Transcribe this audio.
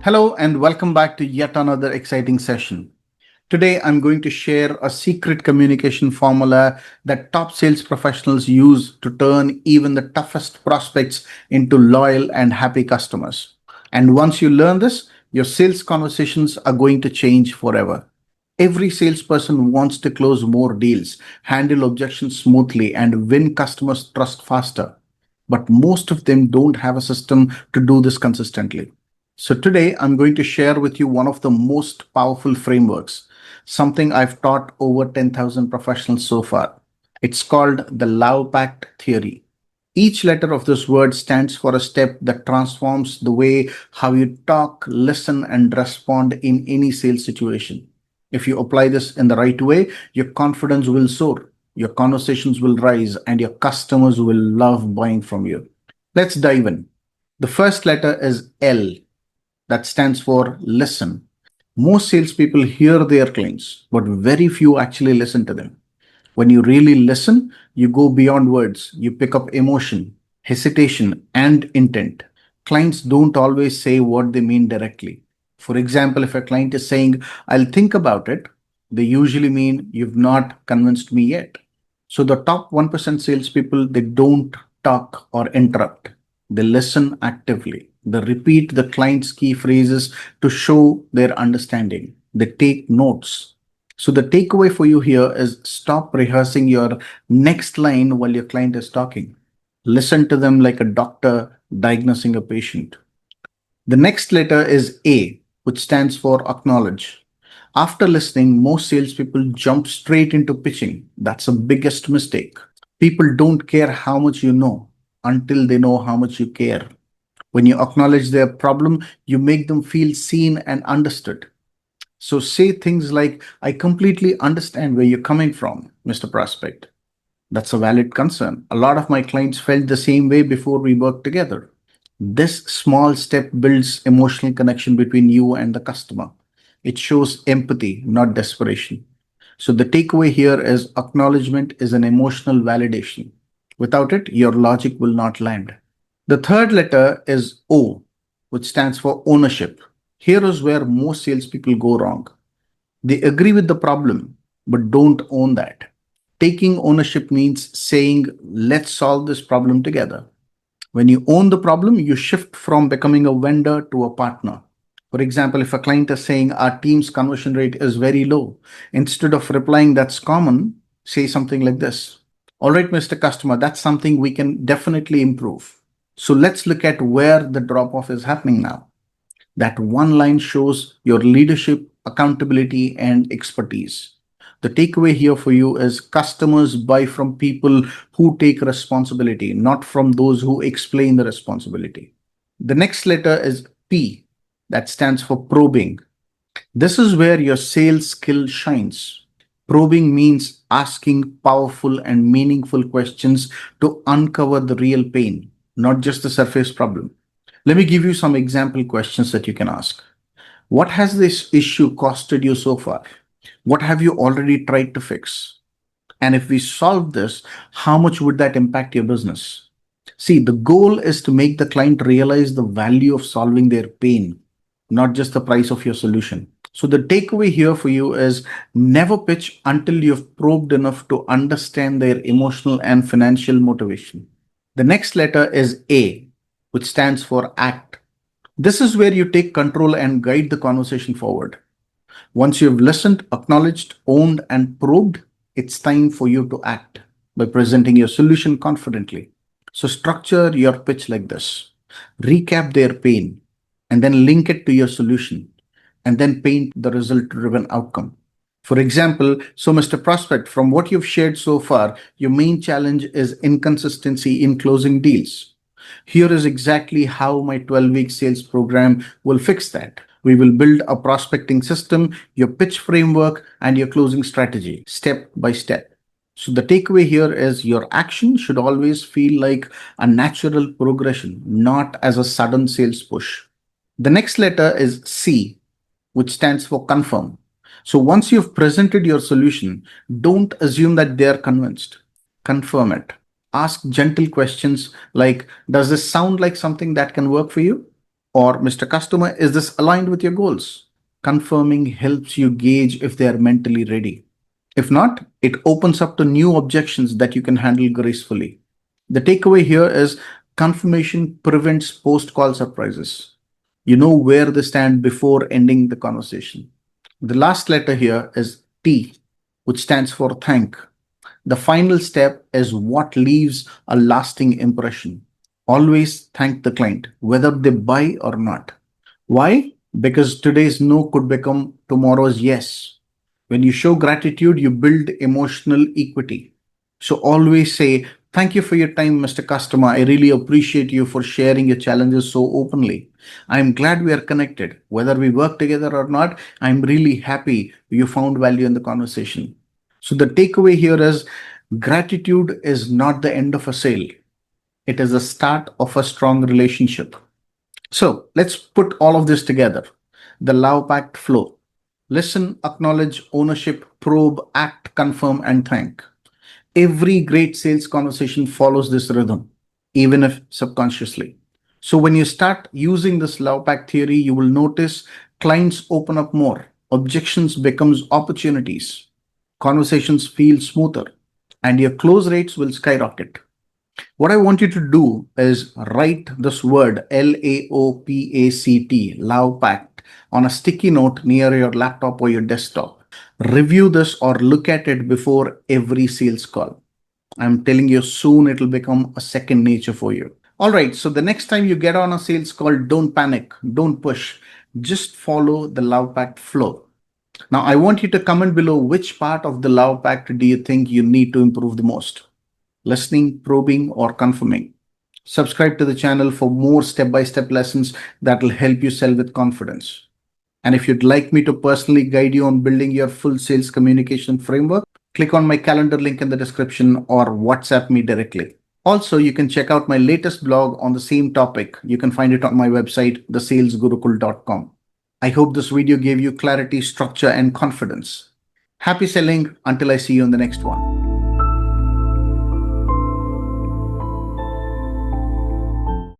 Hello and welcome back to yet another exciting session. Today I'm going to share a secret communication formula that top sales professionals use to turn even the toughest prospects into loyal and happy customers. And once you learn this, your sales conversations are going to change forever. Every salesperson wants to close more deals, handle objections smoothly, and win customers' trust faster. But most of them don't have a system to do this consistently. So today I'm going to share with you one of the most powerful frameworks, something I've taught over 10,000 professionals so far. It's called the LAOPACT theory. Each letter of this word stands for a step that transforms the way how you talk, listen, and respond in any sales situation. If you apply this in the right way, your confidence will soar, your conversations will rise, and your customers will love buying from you. Let's dive in. The first letter is L, that stands for listen. Most salespeople hear their clients, but very few actually listen to them. When you really listen, you go beyond words. You pick up emotion, hesitation, and intent. Clients don't always say what they mean directly. For example, if a client is saying, I'll think about it, they usually mean you've not convinced me yet. So the top 1% salespeople, they don't talk or interrupt. They listen actively. They repeat the client's key phrases to show their understanding. They take notes. So the takeaway for you here is stop rehearsing your next line while your client is talking. Listen to them like a doctor diagnosing a patient. The next letter is A, which stands for acknowledge. After listening, most salespeople jump straight into pitching. That's the biggest mistake. People don't care how much you know until they know how much you care. When you acknowledge their problem, you make them feel seen and understood. So say things like, I completely understand where you're coming from, Mr. Prospect. That's a valid concern. A lot of my clients felt the same way before we worked together. This small step builds emotional connection between you and the customer. It shows empathy, not desperation. So the takeaway here is acknowledgement is an emotional validation. Without it, your logic will not land. The third letter is O, which stands for ownership. Here is where most salespeople go wrong. They agree with the problem, but don't own that. Taking ownership means saying, let's solve this problem together. When you own the problem, you shift from becoming a vendor to a partner. For example, if a client is saying our team's conversion rate is very low, instead of replying that's common, say something like this. All right, Mr. Customer, that's something we can definitely improve. So let's look at where the drop off is happening now. That one line shows your leadership, accountability, and expertise. The takeaway here for you is customers buy from people who take responsibility, not from those who explain the responsibility. The next letter is P, that stands for probing. This is where your sales skill shines. Probing means asking powerful and meaningful questions to uncover the real pain, not just the surface problem. Let me give you some example questions that you can ask. What has this issue costed you so far? What have you already tried to fix? And if we solve this, how much would that impact your business? See, the goal is to make the client realize the value of solving their pain, not just the price of your solution. So the takeaway here for you is never pitch until you've probed enough to understand their emotional and financial motivation. The next letter is A, which stands for act. This is where you take control and guide the conversation forward. Once you've listened, acknowledged, owned, and probed, it's time for you to act by presenting your solution confidently. So structure your pitch like this. Recap their pain and then link it to your solution and then paint the result-driven outcome. For example, so Mr. Prospect, from what you've shared so far, your main challenge is inconsistency in closing deals. Here is exactly how my 12-week sales program will fix that. We will build a prospecting system, your pitch framework, and your closing strategy, step by step. So the takeaway here is your action should always feel like a natural progression, not as a sudden sales push. The next letter is C, which stands for confirm. So once you've presented your solution, don't assume that they're convinced. Confirm it. Ask gentle questions like, does this sound like something that can work for you? Or, Mr. Customer, is this aligned with your goals? Confirming helps you gauge if they are mentally ready. If not, it opens up to new objections that you can handle gracefully. The takeaway here is confirmation prevents post call surprises. You know where they stand before ending the conversation. The last letter here is T, which stands for thank. The final step is what leaves a lasting impression. Always thank the client, whether they buy or not. Why? Because today's no could become tomorrow's yes. When you show gratitude, you build emotional equity. So always say, thank you for your time, Mr. Customer. I really appreciate you for sharing your challenges so openly. I'm glad we are connected. Whether we work together or not, I'm really happy you found value in the conversation. So the takeaway here is gratitude is not the end of a sale. It is the start of a strong relationship. So let's put all of this together. The LAOPACT flow. Listen, acknowledge, ownership, probe, act, confirm, and thank. Every great sales conversation follows this rhythm, even if subconsciously. So when you start using this LAOPACT theory, you will notice clients open up more, objections becomes opportunities, conversations feel smoother, and your close rates will skyrocket. What I want you to do is write this word LAOPACT, LAOPACT, on a sticky note near your laptop or your desktop. Review this or look at it before every sales call. I'm telling you, soon it'll become a second nature for you. All right, so the next time you get on a sales call, don't panic, don't push, just follow the LAOPACT flow. Now, I want you to comment below which part of the LAOPACT do you think you need to improve the most? Listening, probing, or confirming. Subscribe to the channel for more step-by-step lessons that will help you sell with confidence. And if you'd like me to personally guide you on building your full sales communication framework, click on my calendar link in the description or WhatsApp me directly. Also, you can check out my latest blog on the same topic. You can find it on my website, thesalesgurukul.com. I hope this video gave you clarity, structure, and confidence. Happy selling until I see you in the next one.